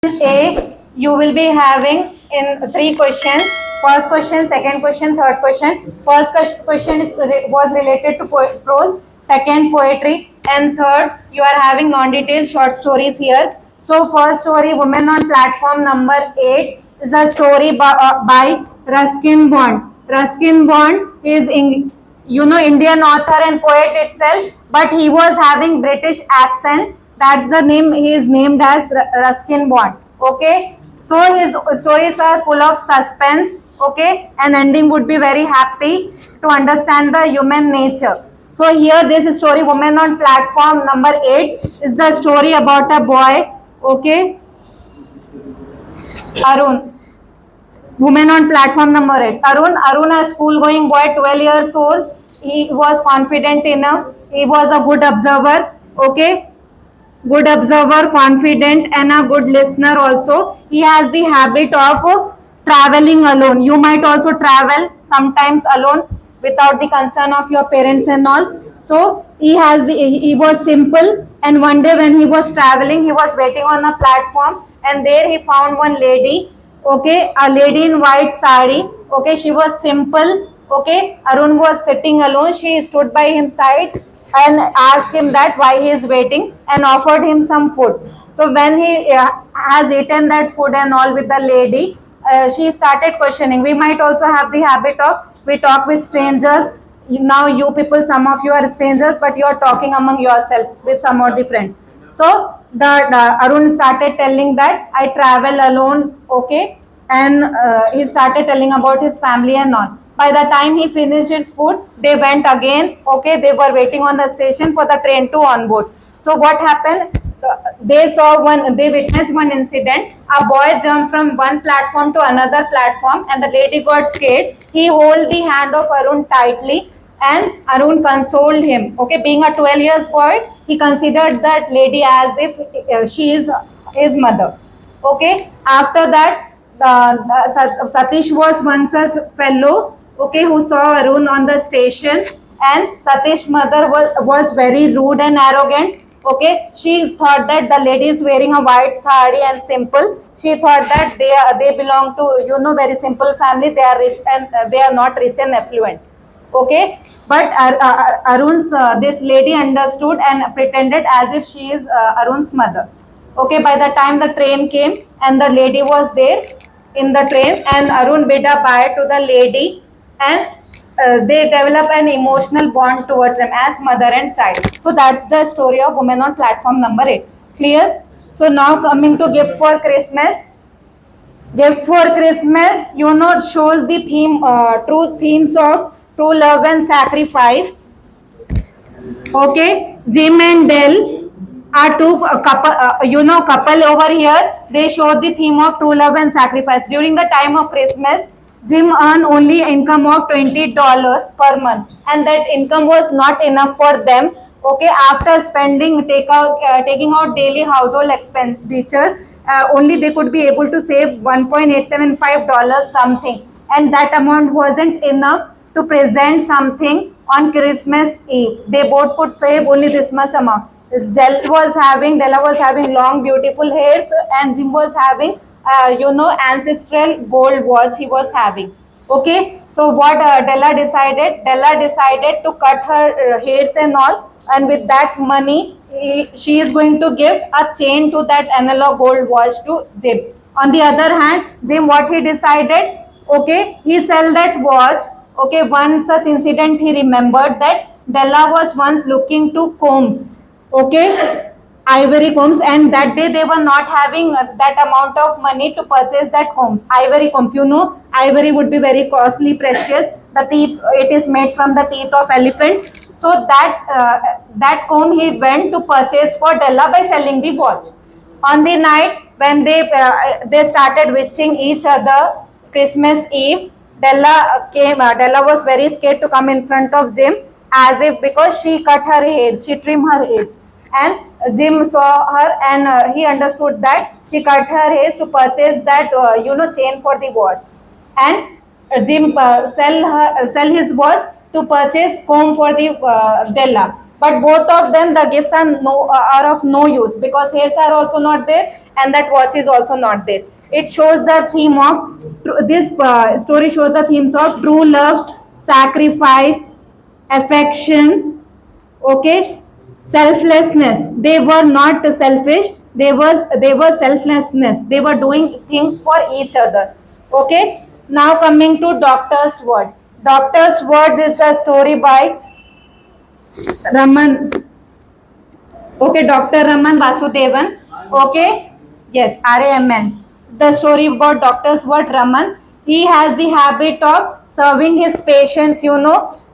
A, you will be having in three questions. First question, second question, third question. First question was related to prose, second poetry, and third you are having non-detailed short stories here. So first story, Women on Platform number 8 is a story by Ruskin Bond. Ruskin Bond is Indian author and poet itself, but he was having British accent. That's the name he is named as Ruskin Bond. Okay, so his stories are full of suspense. Okay, and ending would be very happy to understand the human nature. So here, this story, Women on Platform number 8, is the story about a boy. Okay, Arun. Women on platform number 8. Arun, a school going boy, 12 years old. He was confident enough. He was a good observer. Okay. Good observer, confident, and a good listener also. He has the habit of traveling alone. You might also travel sometimes alone without the concern of your parents and all. So he was simple, and one day when he was traveling, he was waiting on a platform, and there he found one lady. Okay, a lady in white sari. Okay, she was simple. Okay, Arun was sitting alone. She stood by his side and asked him that why he is waiting and offered him some food. So when he has eaten that food and all with the lady, she started questioning. We might also have the habit of we talk with strangers. Now you people, some of you are strangers, but you are talking among yourselves with some of the friends. So the Arun started telling that I travel alone. Okay, and he started telling about his family and all. By the time he finished his food, they went again. Okay, they were waiting on the station for the train to on board. So what happened? They witnessed one incident. A boy jumped from one platform to another platform, and the lady got scared. He held the hand of Arun tightly, and Arun consoled him. Okay, being a 12 years boy, he considered that lady as if she is his mother. Okay, after that, Satish was one such fellow, okay, who saw Arun on the station, and Satish's mother was very rude and arrogant. Okay, she thought that the lady is wearing a white sari and simple. She thought that they belong to very simple family. They are rich and they are not rich and affluent. Okay, but Arun's this lady understood and pretended as if she is Arun's mother. Okay, by the time the train came and the lady was there in the train, and Arun bid a bye to the lady, and they develop an emotional bond towards them as mother and child. So that's the story of Women on Platform number 8. Clear? So now coming to Gift for Christmas. Gift for Christmas, shows the theme, true themes of true love and sacrifice. Okay, Jim and Dell are two couple over here. They show the theme of true love and sacrifice. During the time of Christmas, Jim earned only income of $20 per month, and that income was not enough for them. Okay, after taking out daily household expenditure, only they could be able to save $1.875 something, and that amount wasn't enough to present something on Christmas Eve. They both could save only this much amount. Della was having long, beautiful hairs, and Jim was having, ancestral gold watch he was having. Okay, so what Della decided? Della decided to cut her hairs and all, and with that money, she is going to give a chain to that analog gold watch to Jim. On the other hand, Jim, what he decided? Okay, he sell that watch. Okay, one such incident he remembered that Della was once looking to combs. Okay, ivory combs, and that day they were not having that amount of money to purchase that combs. Ivory combs, ivory would be very costly, precious. The teeth, it is made from the teeth of elephant. So that comb he went to purchase for Della by selling the watch. On the night when they started wishing each other Christmas Eve, Della came. Della was very scared to come in front of Jim, as if because she cut her hair, she trimmed her hair, and Jim saw her, and he understood that she cut her hair to purchase that chain for the watch, and Jim sell his watch to purchase comb for the Della. but both of them, the gifts are of no use, because hairs are also not there and that watch is also not there. It shows the theme of this story shows the themes of true love, sacrifice, affection, okay, selflessness. They were not selfish, they were selflessness, they were doing things for each other. Okay, now coming to Doctor's Word. Doctor's Word is a story by Raman. Okay, Dr. Raman Vasudevan. Okay, yes, RAMN. The story about Doctor's Word. Raman. He has the habit of serving his patients,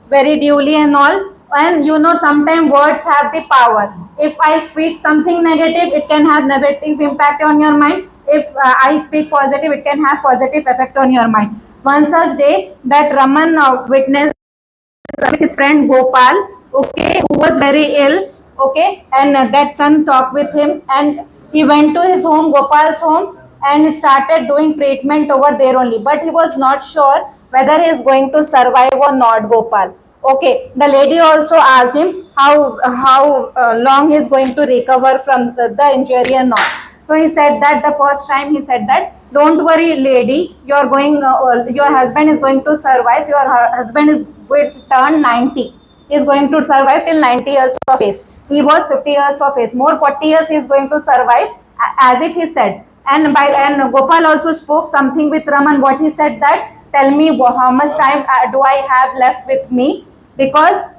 very duly and all. And sometimes words have the power. If I speak something negative, it can have negative impact on your mind. If I speak positive, it can have positive effect on your mind. One such day that Raman witnessed with his friend Gopal, okay, who was very ill, okay, and that son talked with him, and he went to his home, Gopal's home, and started doing treatment over there only. But he was not sure whether he is going to survive or not, Gopal. Okay, the lady also asked him how long he is going to recover from the injury and not. So he said that the first time he said that, don't worry, lady, your husband is going to survive. Your husband is will turn 90. He is going to survive till 90 years of age. He was 50 years of age. More 40 years he is going to survive, as if he said. And Gopal also spoke something with Raman. What he said that, tell me how much time do I have left with me, because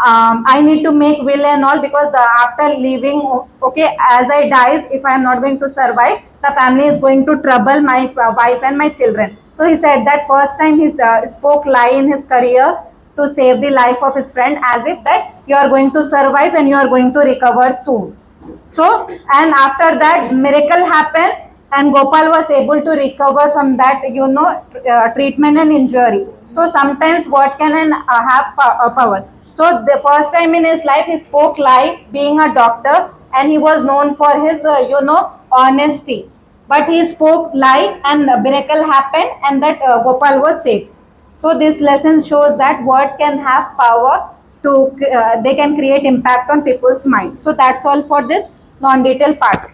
I need to make will and all, because after leaving, okay, as I dies, if I am not going to survive, the family is going to trouble my wife and my children. So he said that first time he spoke lie in his career to save the life of his friend, as if that you are going to survive and you are going to recover soon. So, and after that miracle happened, and Gopal was able to recover from that, treatment and injury. So sometimes what can have power. So the first time in his life he spoke lie being a doctor, and he was known for his, honesty. But he spoke lie and a miracle happened, and that Gopal was safe. So this lesson shows that word can have power to, they can create impact on people's mind. So that's all for this non-detailed part.